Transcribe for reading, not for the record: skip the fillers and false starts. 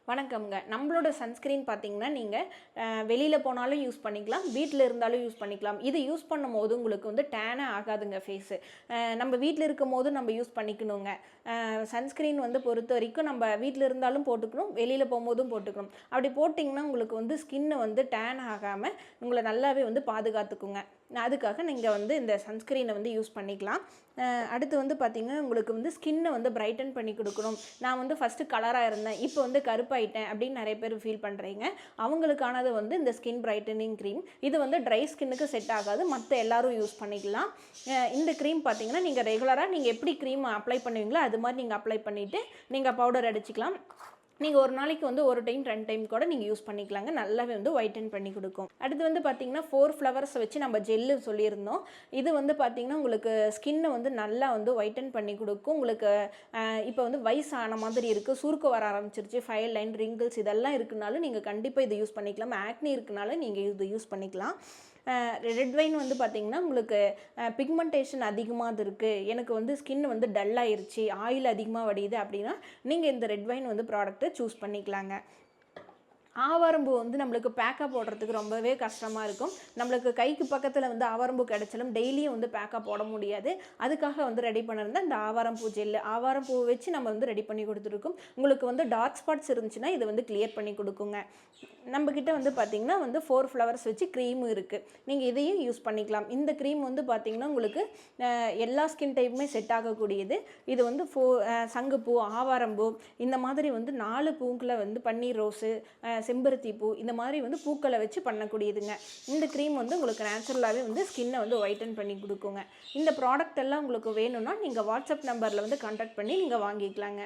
வணக்கம்ங்க. நம்மளோட சன்ஸ்கிரீன் பார்த்தீங்கன்னா, நீங்க வெளியில போனாலும் யூஸ் பண்ணிக்கலாம், வீட்ல இருந்தாலும் யூஸ் பண்ணிக்கலாம். இது யூஸ் பண்ணும்போது உங்களுக்கு வந்து டேனே ஆகாதுங்க ஃபேஸு. நம்ம வீட்ல இருக்கும்போது நம்ம யூஸ் பண்ணிக்கணுங்க. சன்ஸ்கிரீன் வந்து பொறுத்த வரைக்கும் நம்ம வீட்ல இருந்தாலும் போட்டுக்கணும், வெளியில போகும்போதும் போட்டுக்கணும். அப்படி போட்டிங்கன்னா உங்களுக்கு வந்து ஸ்கின்னு வந்து டேன் ஆகாமல் உங்களை நல்லாவே வந்து பாதுகாத்துக்குங்க. அதுக்காக நீங்கள் வந்து இந்த சன்ஸ்கிரீனை வந்து யூஸ் பண்ணிக்கலாம். அடுத்து வந்து பார்த்திங்கன்னா, உங்களுக்கு வந்து ஸ்கின்னை வந்து பிரைட்டன் பண்ணி கொடுக்கணும். நான் வந்து ஃபஸ்ட்டு கலராக இருந்தேன், இப்போ வந்து கருப்பாயிட்டேன் அப்படின்னு நிறைய பேர் ஃபீல் பண்ணுறீங்க. அவங்களுக்கானது வந்து இந்த ஸ்கின் பிரைட்டனிங் க்ரீம். இது வந்து ட்ரை ஸ்கின்னுக்கு செட் ஆகாது, மற்ற எல்லாரும் யூஸ் பண்ணிக்கலாம். இந்த க்ரீம் பார்த்திங்கன்னா, நீங்கள் ரெகுலராக நீங்கள் எப்படி க்ரீம் அப்ளை பண்ணுவீங்களோ அது மாதிரி நீங்கள் அப்ளை பண்ணிவிட்டு நீங்கள் பவுடர் அடிச்சிக்கலாம். நீங்கள் ஒரு நாளைக்கு வந்து ஒரு டைம் 2 டைம் கூட நீங்கள் யூஸ் பண்ணிக்கலாங்க. நல்லாவே வந்து ஒயிட்டன் பண்ணி கொடுக்கும். அடுத்து வந்து பார்த்திங்கன்னா 4 ஃப்ளவர்ஸ் வச்சு நம்ம ஜெல்லு சொல்லியிருந்தோம். இது வந்து பார்த்திங்கன்னா உங்களுக்கு ஸ்கின்னை வந்து நல்லா வந்து ஒயிட்டன் பண்ணி கொடுக்கும். உங்களுக்கு இப்போ வந்து வயசான மாதிரி இருக்குது, சுருக்கம் வர ஆரம்பிச்சிருச்சு, ஃபைல் லைன், ரிங்கிள்ஸ் இதெல்லாம் இருக்குனாலும் நீங்கள் கண்டிப்பாக இதை யூஸ் பண்ணிக்கலாம். ஆக்னி இருக்குனாலும் நீங்கள் இதை யூஸ் பண்ணிக்கலாம். ரெட் வைன் வந்து பார்த்திங்கன்னா உங்களுக்கு பிக்மெண்டேஷன் அதிகமாக இருக்குது, எனக்கு வந்து ஸ்கின் வந்து டல் ஆயிருச்சு, ஆயில் அதிகமாக வடியுது அப்படின்னா நீங்கள் இந்த ரெட் வைன் வந்து ப்ராடக்ட்டை சூஸ் பண்ணிக்கலாங்க. ஆவாரம்பூ வந்து நம்மளுக்கு பேக்காக போடுறதுக்கு ரொம்பவே கஷ்டமாக இருக்கும். நம்மளுக்கு கைக்கு பக்கத்தில் வந்து ஆவாரம்பூ கிடைச்சாலும் டெய்லியும் வந்து பேக்காக போட முடியாது. அதுக்காக வந்து ரெடி பண்ணியிருந்தேன் இந்த ஆவாரம்பூ ஜெல்லு. ஆவாரம்பூ வச்சு நம்ம வந்து ரெடி பண்ணி கொடுத்துருக்கோம். உங்களுக்கு வந்து டார்க் ஸ்பாட்ஸ் இருந்துச்சுன்னா இதை வந்து கிளியர் பண்ணி கொடுக்குங்க. நம்மக்கிட்ட வந்து பார்த்திங்கன்னா வந்து 4 ஃப்ளவர்ஸ் வச்சு க்ரீமும் இருக்குது, நீங்கள் இதையும் யூஸ் பண்ணிக்கலாம். இந்த க்ரீம் வந்து பார்த்திங்கன்னா உங்களுக்கு எல்லா ஸ்கின் டைப்புமே செட் ஆகக்கூடியது. இது வந்து சங்குப்பூ, ஆவாரம்பூ இந்த மாதிரி வந்து 4 பூக்களை வந்து பன்னீர் ரோஸு, செம்பருத்தி பூ இந்த மாதிரி வந்து பூக்களை வச்சு பண்ணக்கூடியதுங்க. இந்த க்ரீம் வந்து உங்களுக்கு நேச்சுரலாகவே வந்து ஸ்கின்னை வந்து ஒயிட்டன் பண்ணி கொடுக்குங்க. இந்த ப்ராடக்ட் எல்லாம் உங்களுக்கு வேணும்னா நீங்கள் வாட்ஸ்அப் நம்பரில் வந்து கான்டாக்ட் பண்ணி நீங்கள் வாங்கிக்கலாங்க.